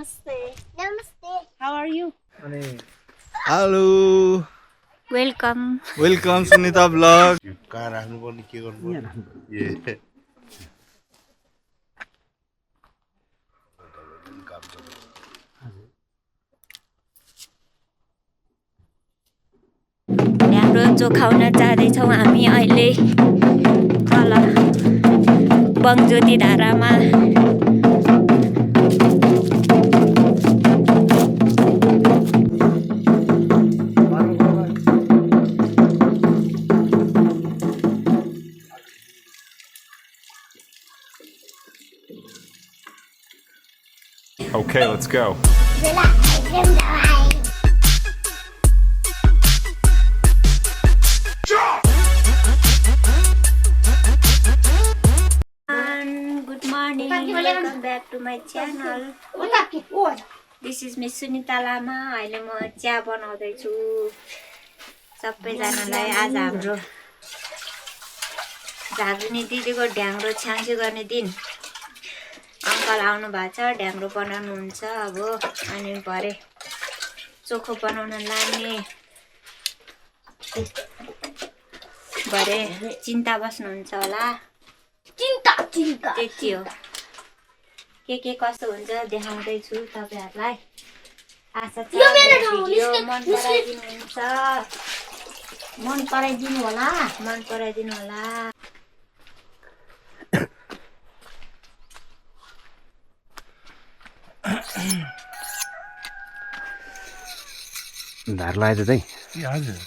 Namaste. Namaste. How are you? Hello. Welcome. Welcome Sunita vlog. कहाँ राख्नुपर्ने के गर्नुपर्ने हाम्रो चोखाउन जाँदैछौँ हामी अहिले तल बङज्योति धारामा। Okay, let's go. Good morning. Welcome back to my channel. This is Miss Sunita Lama. अहिले म चिया बनाउँदै छु सबैजनालाई। आज हाम्रो झाग्रिनी दिदीको ढ्याङ्ग्रो छ्याङ्सी गर्ने दिन। अङ्कल आउनु भएको छ, ढ्याङ्ग्रो बनाउनु हुन्छ अब। अनि भरे चोखो बनाउन लाग्ने। भरे चिन्ता बस्नुहुन्छ होला। चिन्ता चिन्ता त्यति हो। के कस्तो हुन्छ देखाउँदै छु तपाईहरुलाई। आशा छ भिडियो मन पराइदिनुहुन्छ। मन पराइदिनु होला, मन पराइदिनु होला। धार लाग्यो त हजुर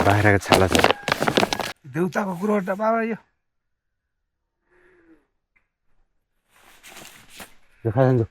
बाख्राको छाला छ देउताको कुरो त बाबा यो खानु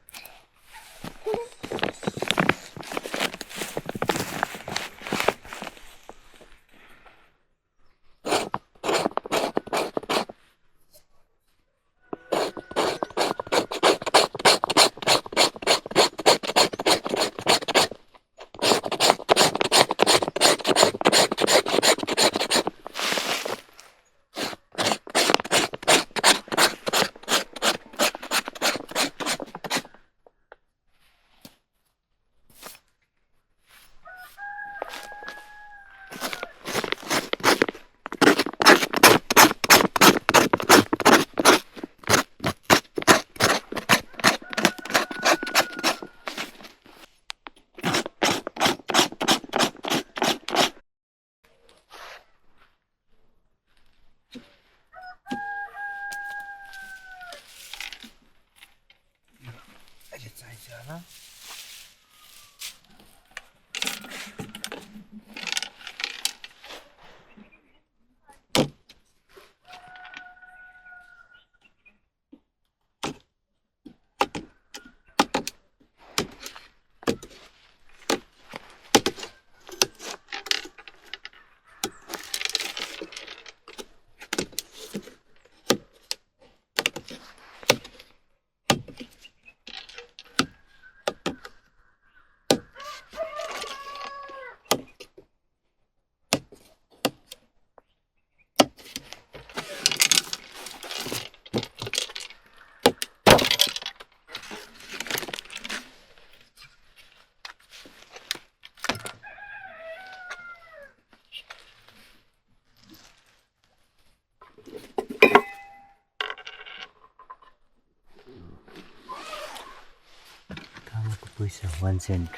पैसा 1 सेन्ट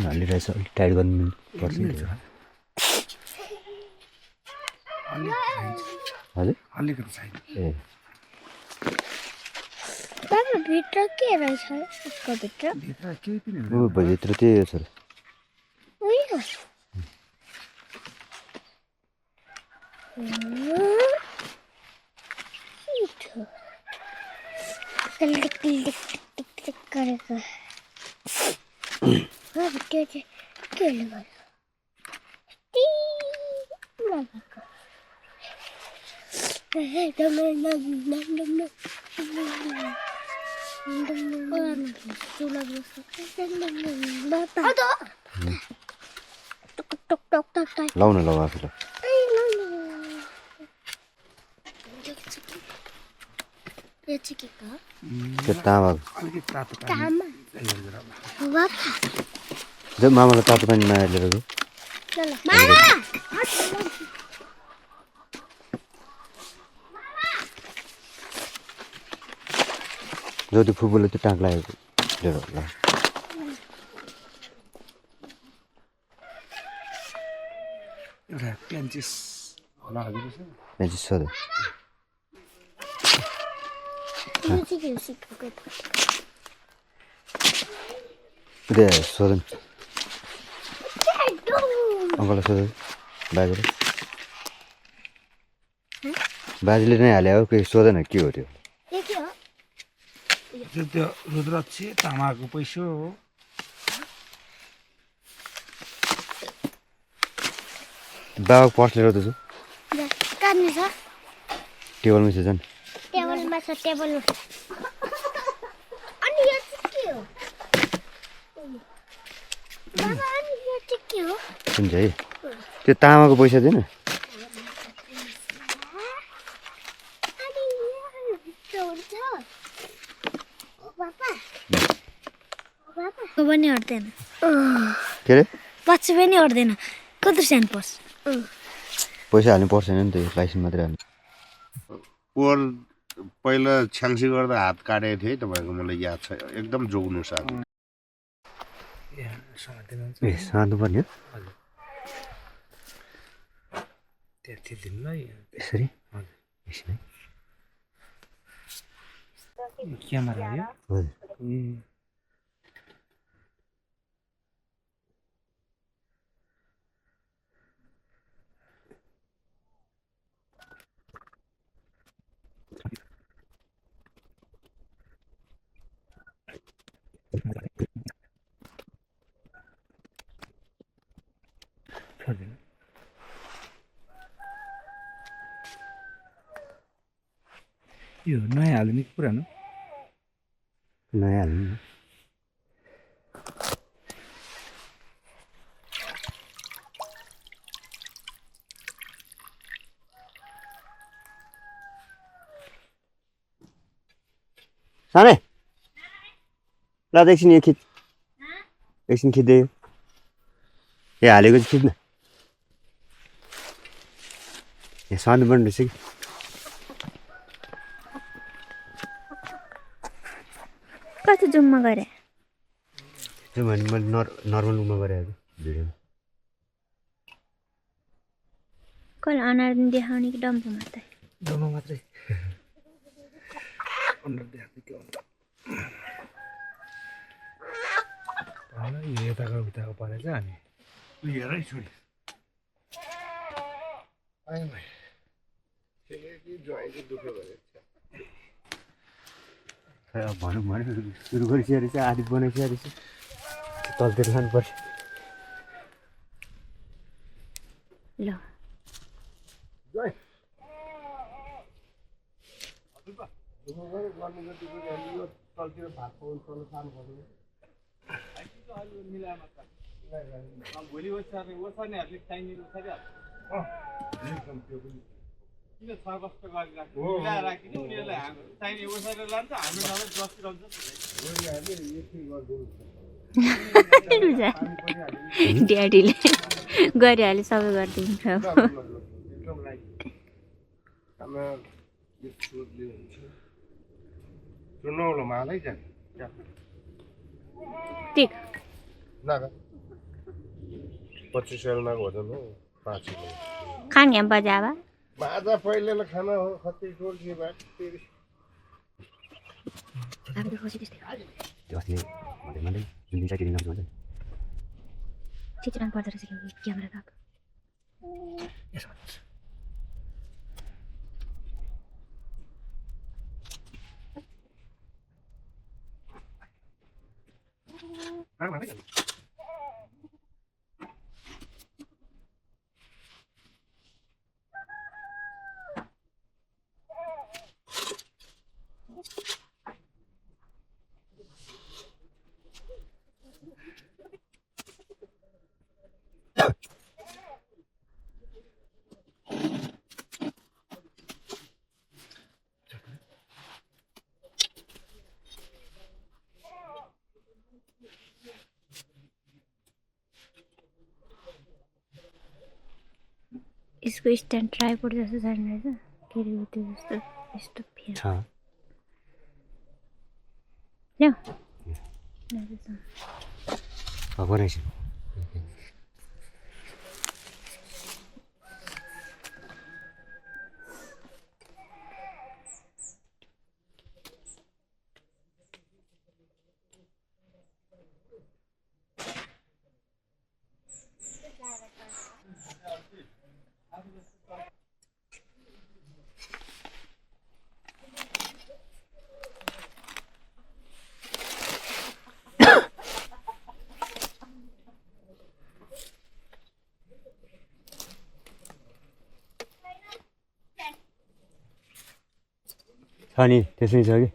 हल्लिरहेछ, अलिक टाइट गर्नु पर्छ नि। हजुर अलिकति छैन ए बाबा भित्र के रहेछ यसको भित्र भित्र केही पनि ऊ भित्र त्यही हो सर उयो क्लिक क्लिक क्लिक गरेको अब त्यो चाहिँ के गर्नु लाउन लाउ आफूलाई त्यो तामाको अलिकति तातो जब मामालाई तातो पानी नआएर लिएर गयो जति फुपूले त्यो टाँक लागेको लिएर होला एउटा पेन्चिस होला हजुर पेन्चिस सोधो उदय सोधन अङ्कललाई सोध बाजेले नै हाल्यो केही सोधेन के हो त्यो त्यो रुद्राक्षी तामाको पैसा हो बाबाको पर्स लिएर आउँदैछु काट्नु छ टेबलमा छ झन् टेबलमा छ टेबलमा अनि यो चाहिँ के हो बाबा अनि यो चाहिँ के हो हुन्छ है त्यो तामाको पैसा दिएन अनि यो भित्र हुन्छ बाबा बाबा पनि हट्दैन के अरे पछि पनि हट्दैन कत्रो सानो पर्छ पैसा हाल्नु पर्दैन नि त यो लाइसेन्स मात्रै हाल्नु पोहोर पहिला छ्याङ्सी गर्दा हात काटेको थिएँ तपाईँको मलाई याद छ एकदम जोग्नु साथ ए साँध्नु पर्ने हो त्यति दिनलाई यसरी हजुर यसरी क्यामेरा हो हजुर ए यो नयाँ हाल्ने कि पुरानो नयाँ हाल्नु न सानै ल एकछिन यो खिच एकछिन खिच्दै ए हालेको चाहिँ खिच्न ए सानो पनि रहेछ कि कस्तो जुममा गरे त्यो भने मैले नर्मल रूममा गरेको भिडियो कहिले अनुहार देखाउने कि डम्पो मात्रै डम्बो मात्रै अनुहार देखाएको के हुन्छ यो यताको उताको परेछ अनि हेरै छोडी अब भनौँ भने सुरु गरिसकेको रहेछ आधी बनाइसकेको रहेछ तलतिर लानुपर्छ ल ड्याडीले गरिहाले सबै गरिदिन्छ ठिक 25 सालमा भोजन हो 5 खान घ्याम बजावा माछा पहिलेलाई खाना हो खत्ती ठोल के बात फेरि हामीले खोजी त्यस्तै त्यो अस्ति भन्दै जुन दिन चाहिँ त्यो दिन आउँछ भन्छ चिचिरान पर्दो रहेछ क्यामेरा काग यसो यसको स्ट्यान्ड ट्राइपोड जस्तो छैन रहेछ के अरे त्यो जस्तो यस्तो फेर छ ल्याऊ बनाइछु छ नि त्यसै छ कि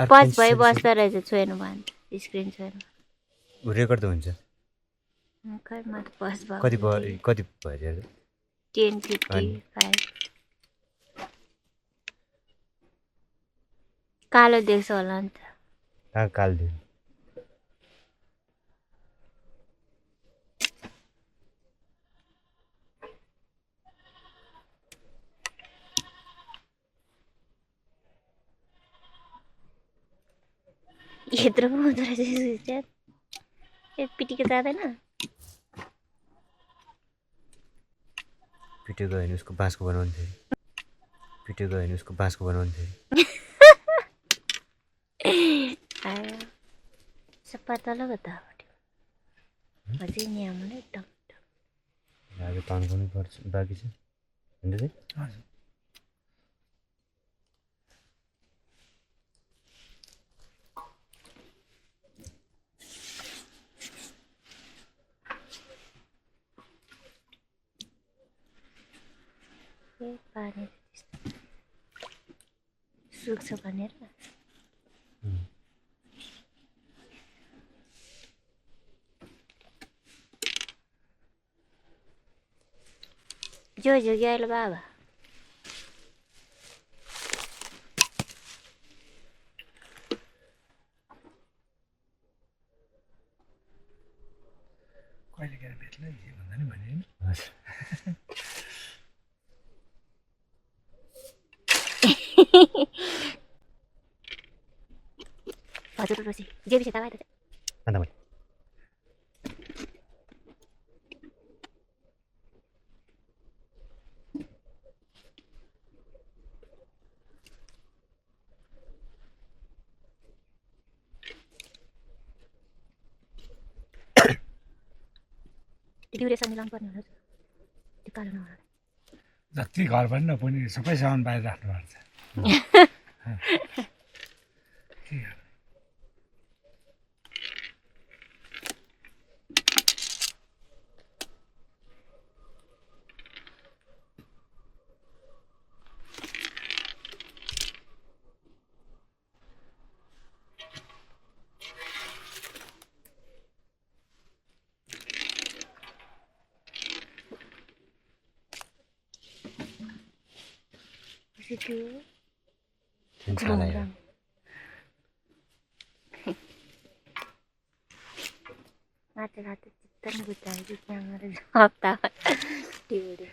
पज भइ बस्दो रहेछ छोएन भने स्क्रिन छोएन रेकर्ड त हुन्छ खै म त पज भयो कति भयो 10:55 कालो देख्छ होला नि त काल दियो यत्रो पो हुँदो रहेछ पिटीको जाँदैन पिटेको होइन उसको बाँसको बनाउनु थियो पिटेको होइन उसको बाँसको बनाउनु थियो सप्पा तलको त अझै न्यामो नै टक आज तन्काउनु पर्छ बाँकी छ होइन चाहिँ हजुर पानी सुक्छ भनेर जो गेलो बाबा कहिले गएर भेट्ला के भन्दा नि भने होइन हजुर रोसी जे विषय दबाई त अन्त मैले ड्युरेसन मिलाउनु पर्ने हुन्छ त्यो कालो नहुनु जति घर पनि नपुग्ने सबै सामान बाहिर राख्नुपर्छ के गर्नु छाला यार मात्र रात चित्तन बुझायो क्यामेरा हप्ता टिभी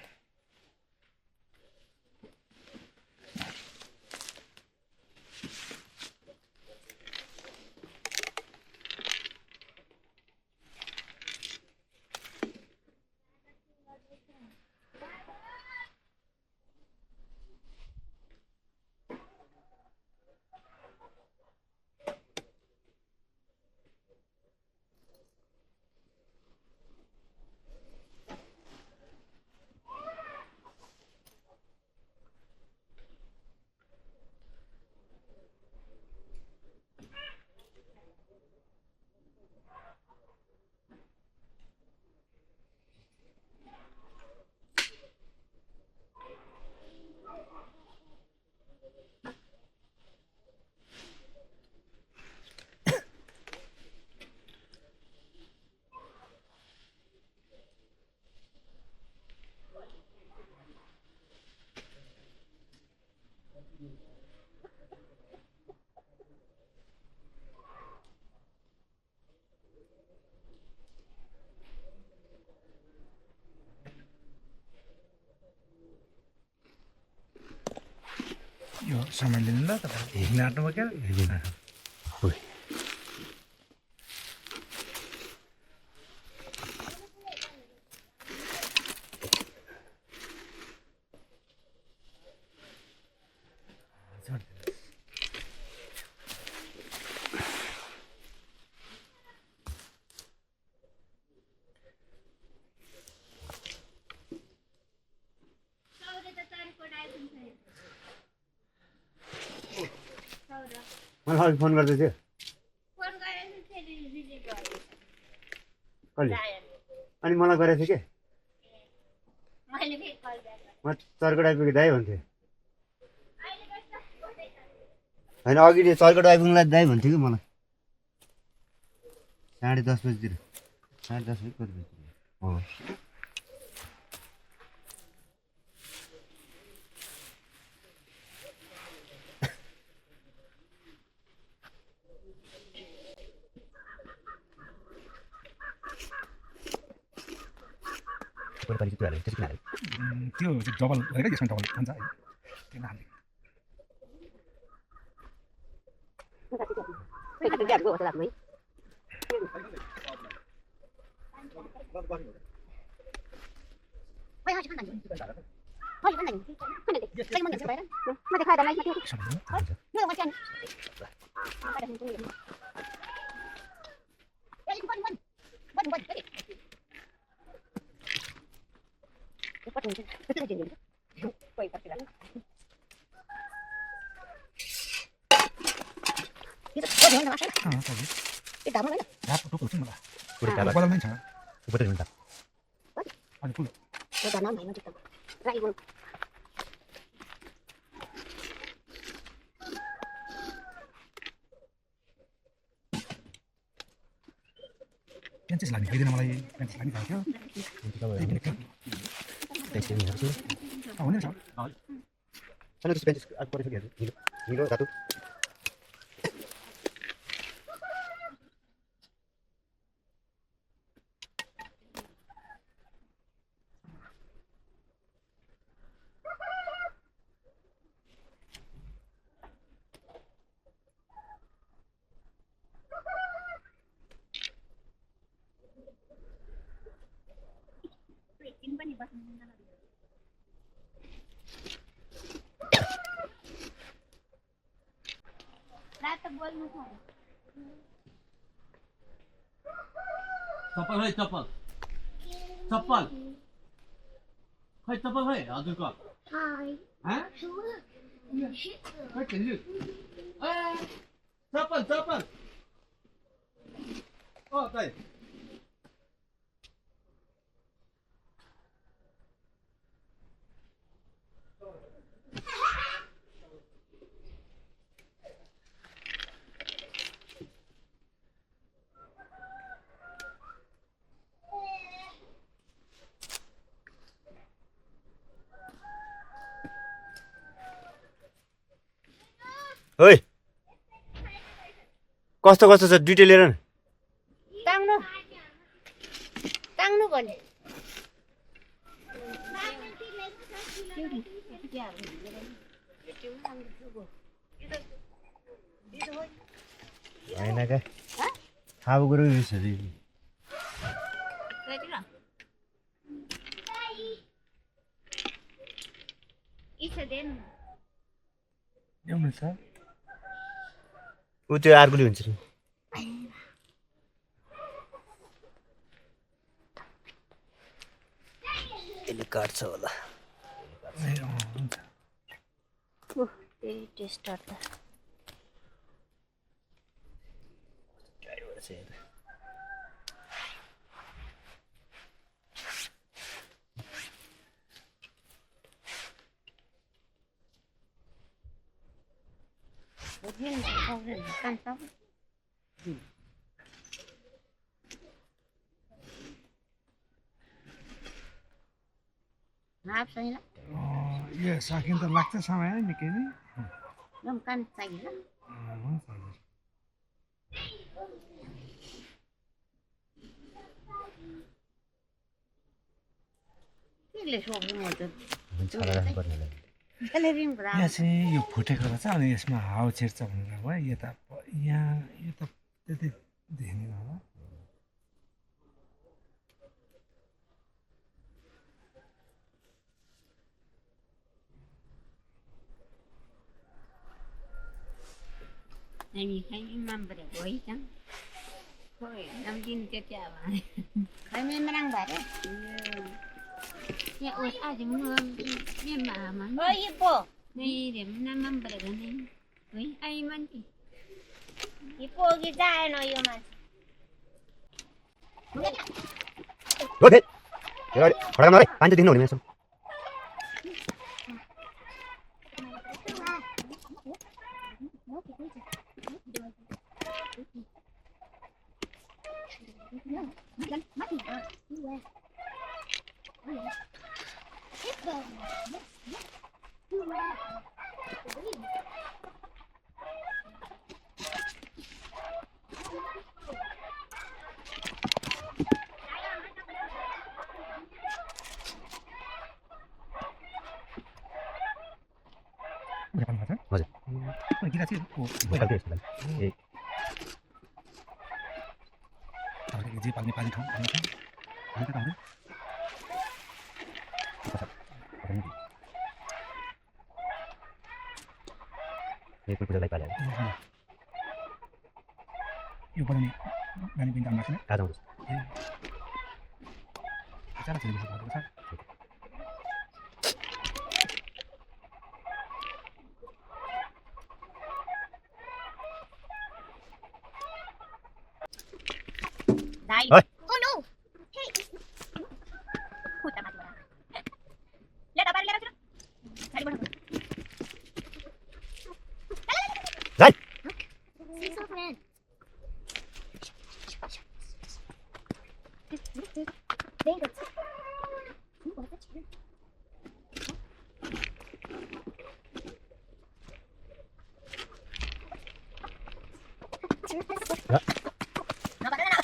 यो समय लिनु ल तपाईँ नाट्नुमा क्या मलाई अघि फोन गर्दै थियो कहिले अनि मलाई गरेको थियो के म चर्कोट आइपुगेँ दाइ भन्थेँ होइन अघि चर्कोट आइपुग्नुलाई दाइ भन्थ्यो कि मलाई 10:30 बजीतिर 10:30 बजी कति बजीतिर हो कुराले त्यति किन त्यो डबल गरेको यसमा डबल हुन्छ है त्यो नाले पेन्चेस लाने खाइदिन मलाई पेन्चेस लाने खाएको हुने छ अनि त्यस पेन्चेस अब परिसक्यो हिलो धातु चप्पल है चप्पल चप्पल खै चप्पल खै हजुरको चप्पल चप्पल खै ओइ कस्तो कस्तो छ डिटेल हेर न टाङ्नु भने होइन क्या खाएको कुरो बिर्सरी ल्याउनु छ ऊ त्यो अर्कोले हुन्छ नि यसले काट्छ होला टेस्टर त यो सकिन त लाग्छ समय निकै नै यहाँ चाहिँ यो फुटेको रहेछ अनि यसमा हावा छिर्छ भनेर भयो यता यहाँ यो त त्यति देख्दैन होला Này thấy mâm bể bối trắng. Thôi, năm tin cho chả bà. Thấy mình đang bể đấy. Nhà ơi, ai thì muốn đi mà. Ôi, Ipo. Này điểm năm mâm bể gần đây. Ôi, ai mang thì. Ipo cái dài nó yêu mà. Rồi thế. Rồi, khỏi nói, anh cho tiếng nổ đi xem. पाल्नु भएको छ हजुर अनि किरा चाहिँ खालको यस्तो खाले ए तपाईँले जे पाल्ने पाल्ने ठाउँ भन्नु छ अन्त त एक पूजालाई पाले यो बनाउने नानी पनि दाम लाग्छ आज आउँछ चारा चाहिँ भएको छ दाइ Oi. Oh no. Hey. Puta madre. ले दा बाहर ले रहा गाड़ी बढ़ा जाई See so friend. Thank you. No pasa nada.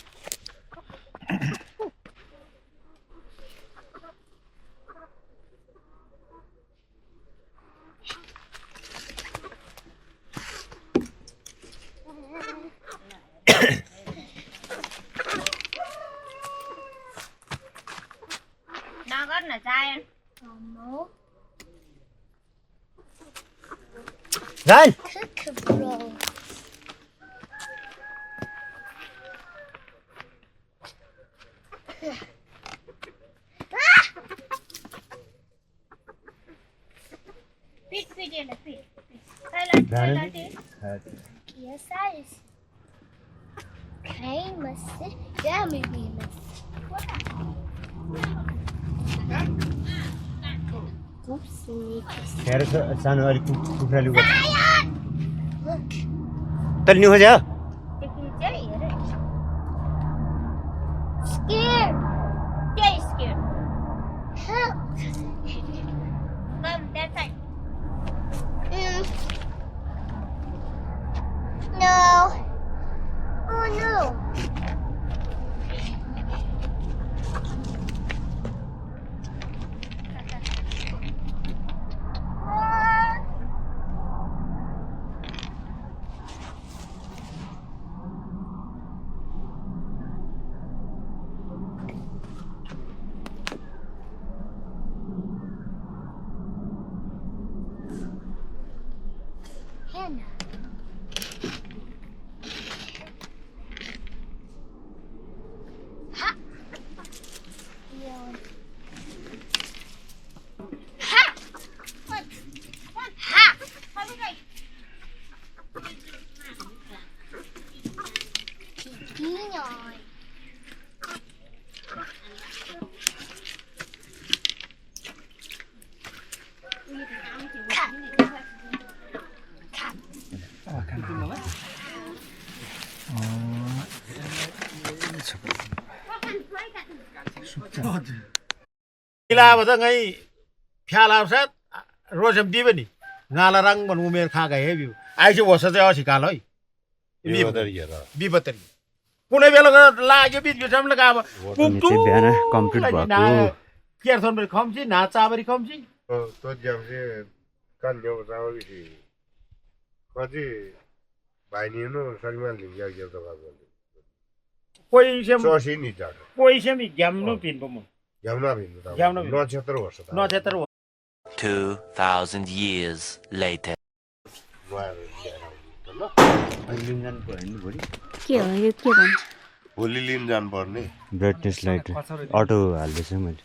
Nó có là sai anh. No. जाई Cook bro. Pit pit ये ले pit. Silent. Yes, size. Famous. Yeah, maybe famous. Oops, sneakers. हेर सानो अलिक कुखुराले गर्छ Look. तैँले नि खोज्यो Scared. Stay scared. Help. Come that side. No. Oh no. Hannah. Ha. Yawn. Ha. Ha. Yawn. अब त ngay फ्या लाप्छ रोसम दिबे नि गाला रङ बन उमेर खा गए बिउ आइसो वर्ष चाहिँ असी काल है बिबतरी कुनै बेला लाग्यो बिच बिचमा लगा अब चाहिँ बिहान कम्प्लिट भएको केर्थन बरी खम्ची नाचाबरी खम्ची तो जब से कल जो बताओगे कि कति भाइनी नो सरिमान लिंगा गयो त बाबु पैसा सोसी नि जाडो पैसा मि ग्याम्नु पिन्बो म जाउना भिन्नु त ग्याम्नु 79 वर्ष त 79 2,000 years later. लिङ्गन पर्ने भोलि के हो यो के भन्छ भोलि लिन जानु पर्ने ब्राइटनेस लाइट अटो हाल्दैछु मैले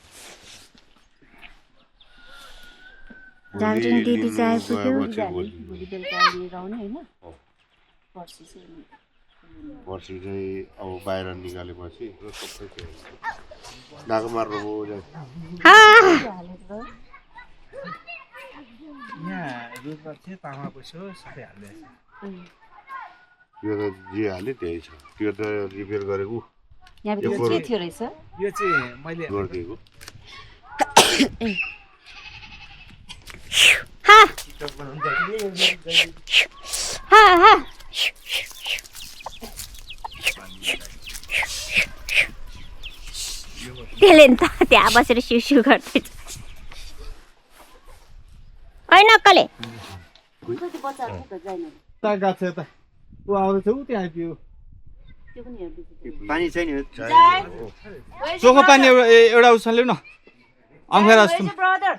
जान्छन् दिदी चाहिँ आइपुग्यो भोलि बेलुका लिएर आउने होइन पर्सि चाहिँ अब बाहिर निकालेपछि सबै नाको मार्नु हो यहाँ रुखमा चाहिँ तामा पैसो सबै हाल्दैछ त्यो त जे हाल्यो त्यही छ त्यो त रिपेयर गरेको यहाँ के थियो रहेछ यो चाहिँ मैले गरिदिएको त्यसले नि त त्यहाँ बसेर सिउ सिउ गर्दैछ होइन अक्कले कति बच्चाहरू त जाइन ता गएको छ यता ऊ आउँदैछ ऊ त्यहाँ आइपुग्यो त्यो पनि हेर्दैछु पानी छैन चोखो पानी एउटा उस ल्याउ न अम्फेरा जस्तो ब्रदर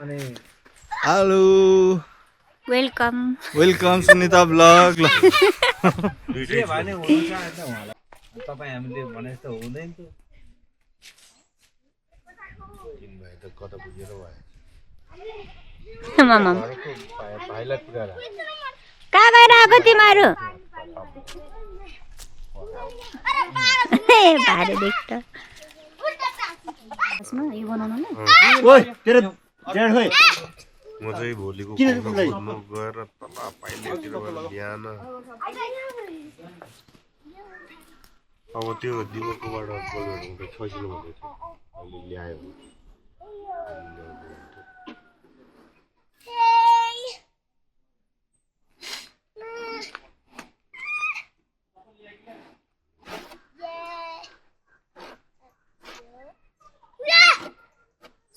अनि hello welcome welcome Sunita blog ल के भने हुनु चाहन्छ उहाँलाई तपाईँ हामीले भने जस्तो हुँदैन त भाइ त कता बुझेर भयो मामा भाइलाई कुरा कहाँ गएर आएको तिमीहरू भारे देख्छ यो बनाउनु न ओइ तेरो ज्याड खोइ म चाहिँ भोलिको किन खबर उसलाई? सुन्नु गएर तल पाइलेतिर गएर बिहान अब त्यो दिवकोबाट बोलेर छोइदिनु भन्दै थियो अहिले ल्यायो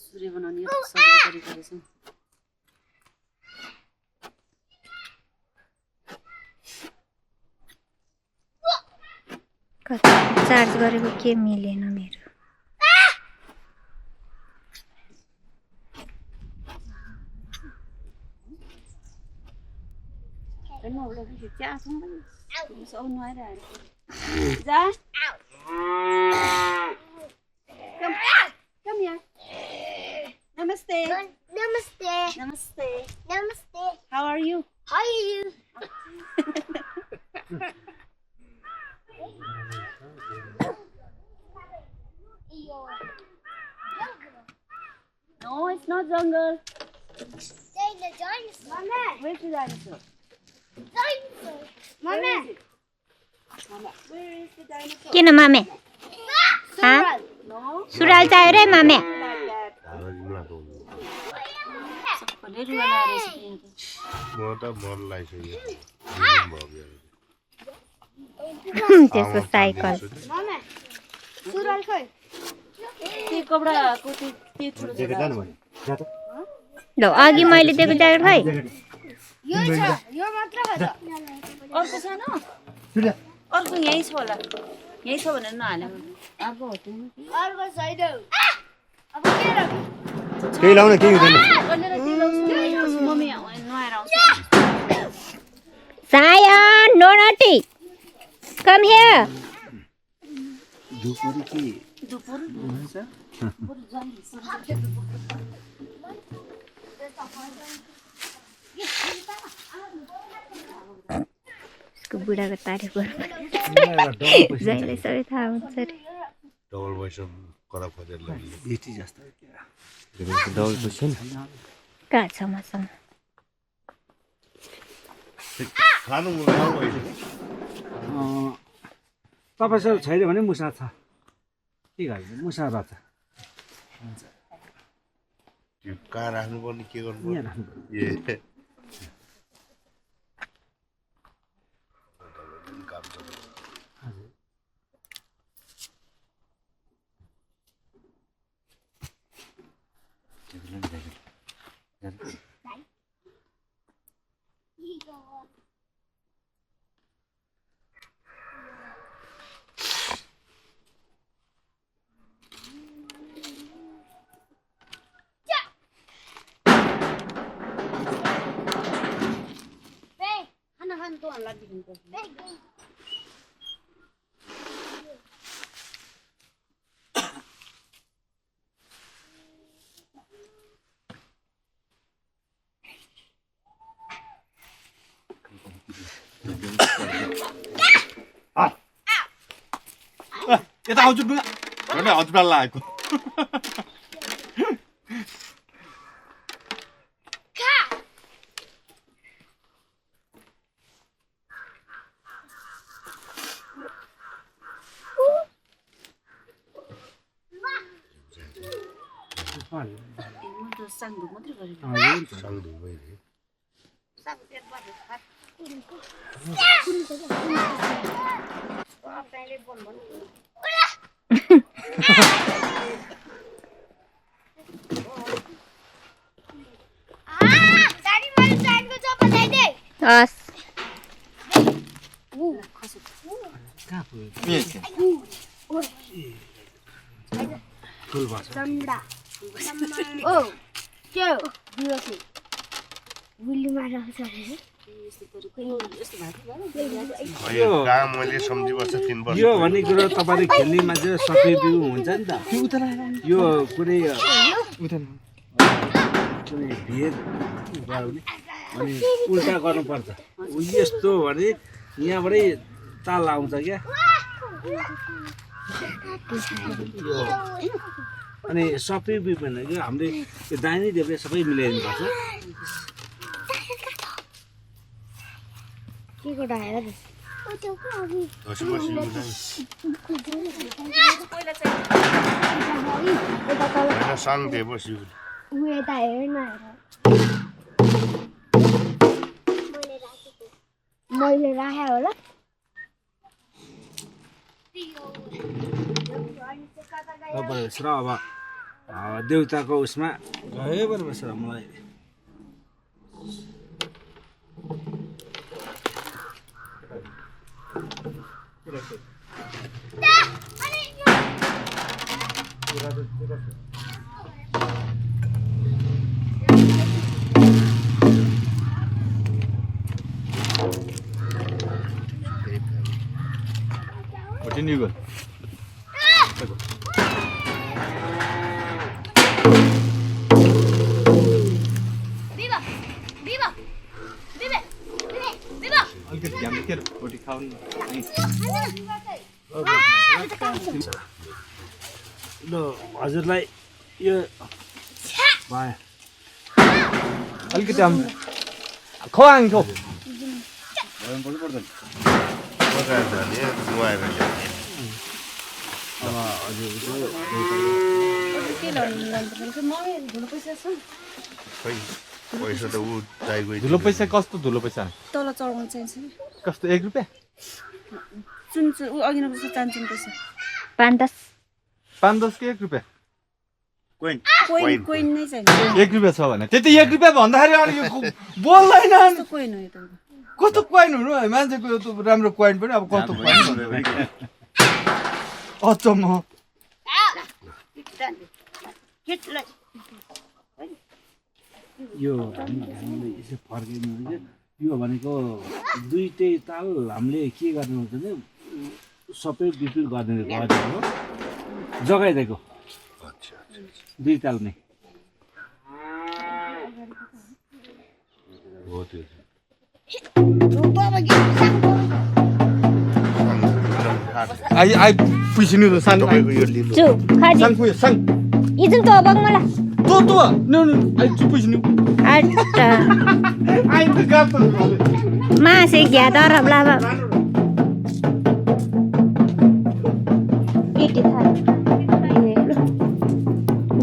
सूर्य बनाउने सजिलो तरिका रहेछ चार्ज गरेको के मिलेन मेरो Namaste. Namaste. Namaste. Namaste. How are you? How are you? No, it's not jungle. Say the dinosaur. Mama. Where's the dinosaur? Dinosaur. Mama. Where is the dinosaur? किन मामे No. सुराल चाहियो रे मामे Like that. सबैले रुवा रहेछ म त मन लागिसक्यो त्यसको साइकल सुराल खै त्यो कपडाको त्यो ठुलो ज्याकेट लानु भने जा त ल अघि मैले दिएको ज्याकेट खै अर्को सानो सुर्या अर्को यहीँ छ होला यहीँ छ भनेर नहाल्यो अर्को हो त्यो त्यही लाउन केही हुँदैन मम्मी नुहाएर आउँछ सायन नोनटी कम हियर दुपुरी के दुपुर उसको बुढाको तारिफ गर्नु जहिले सबै थाहा हुन्छ रे डबल भइसम करा खोजेर लाग्यो बेटी जस्तो डबल पैसा नि कहाँ छ मसँग खानु मन भइसक्यो तपाईँसँग छैन भने मुसा छ के गर्छ मुसा रहेछ त्यो कहाँ राख्नुपर्ने के गर्नु यहाँ राख्नु ए काम छ यता आउँछु न हजुरलाई लागेको साङ्दु मात्रै गरेको साङ्दु भइदियो Ula! हस् कहाँ मैले सम्झिबस्छ 3 वर्ष यो भन्ने कुरो तपाईँले खेल्ने मान्छे सबै बिउ हुन्छ नि त यो कुनै भेद भयो भने अनि उल्टा गर्नुपर्छ यस्तो भने यहाँबाटै ताल आउँछ क्या अनि सबै बिउ पनि क्या हामीले त्यो दाहिने देब्रे सबै मिलाइदिनुपर्छ साङ दिएपछि मैले राखे होला र अब देउताको उसमा गयो बराबर छ मलाई Continue good. अलिकति ध्यान राखेर रोटी खाउनु ल हजुरलाई यो भयो अलिकति खुवाङ खौ पैसा त ऊ चाहिएको धुलो पैसा कस्तो धुलो पैसा तल चढाउनु चाहिन्छ कस्तो 1 रुपैयाँ चुन ऊ अघि नबस्छ चान्चुन पैसा 5-10 5-10 के 1 रुपैयाँ कोइन नै चाहिन्छ 1 रुपैयाँ छ भने त्यति 1 रुपैयाँ भन्दाखेरि अनि यो बोल्दैन कस्तो कोइन हो यो त कस्तो कोइन हुनु है मान्छेको यो त राम्रो कोइन पनि अब कस्तो कोइन अचम्म यो हामीले यसो फर्किनु भने यो भनेको दुईटै ताल हामीले के गर्नु हुन्छ भने सबै बिक्री गरिदिनु हो जगाइदिएको दुई ताल नै ai puisinu tu san Chu, khadi. san puy san Izin to bang mala. to no ai chu puisinu Atta. ai tu gato Ma se gya dar habla ba. Iti tha.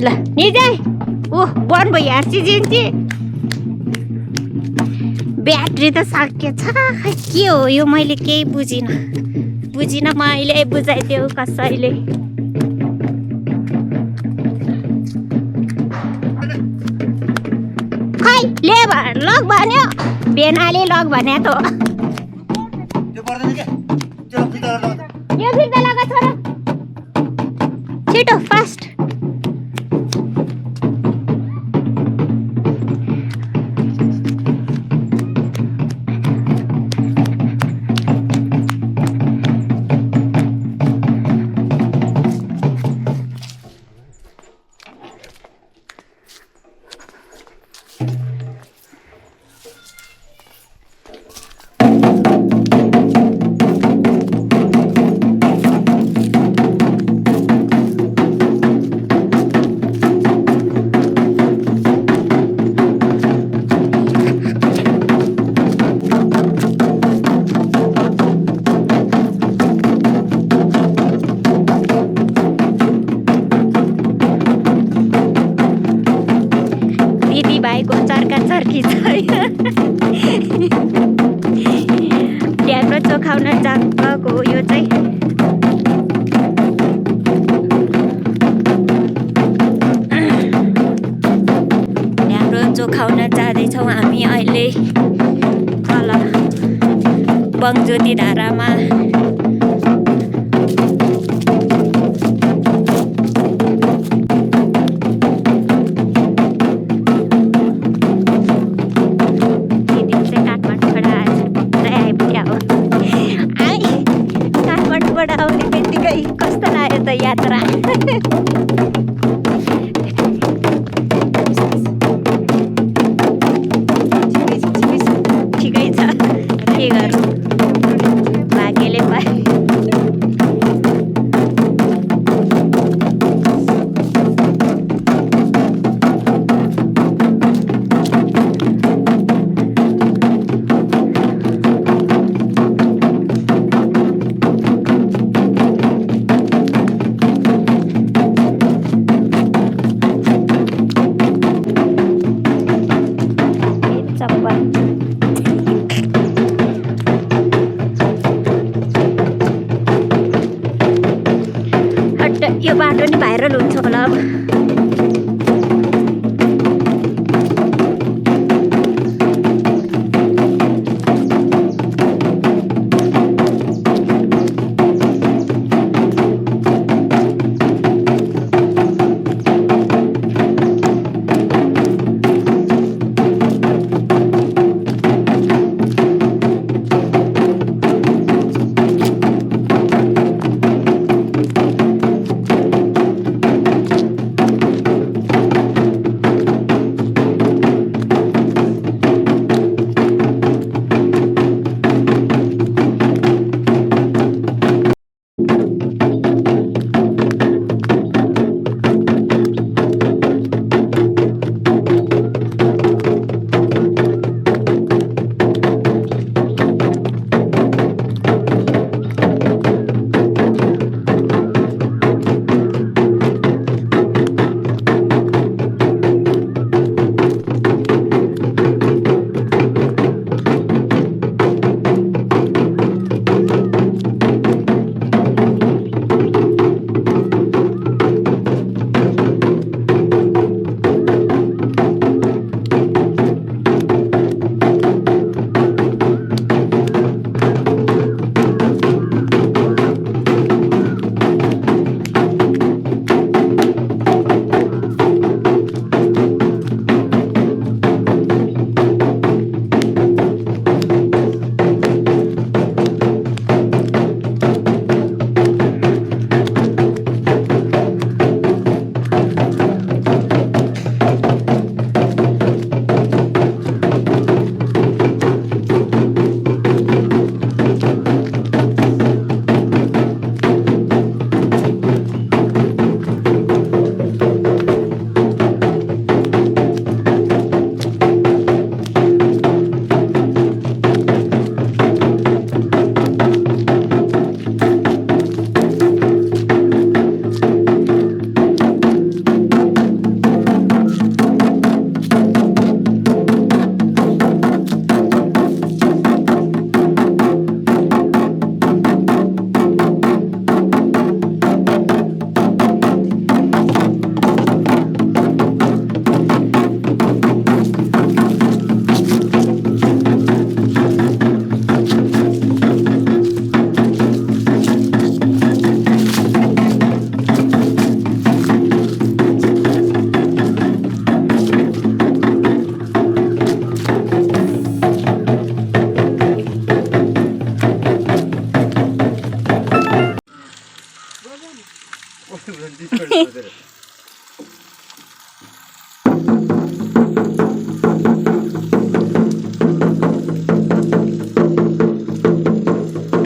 La, ni dai. Bon bo yaar chijin chi. Battery त सकेछ के हो यो मैले केही बुझिन मैले बुझाइदेऊ कसैले खै ले लग भन्यो बेनाले लग भन्या त यो फिर्ता लगा छोरा छिटो फास्ट ढ्याङ्ग्रो चोखाउन जाएको यो चाहिँ बोन्जो खाउन जाँदैछौँ हामी अहिले तल बङज्योति धारामा। दिदी चाहिँ काठमाडौँबाट आइपुग्यो हो। काठमाडौँबाट आउने बित्तिकै कस्तो लाग्यो त यात्रा। ठिकै छ, के गर्नु, भाग्यले पाए। यो बाटो नि भाइरल हुन्छ होला अब।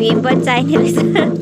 भीम पनि चाहिने रहेछ।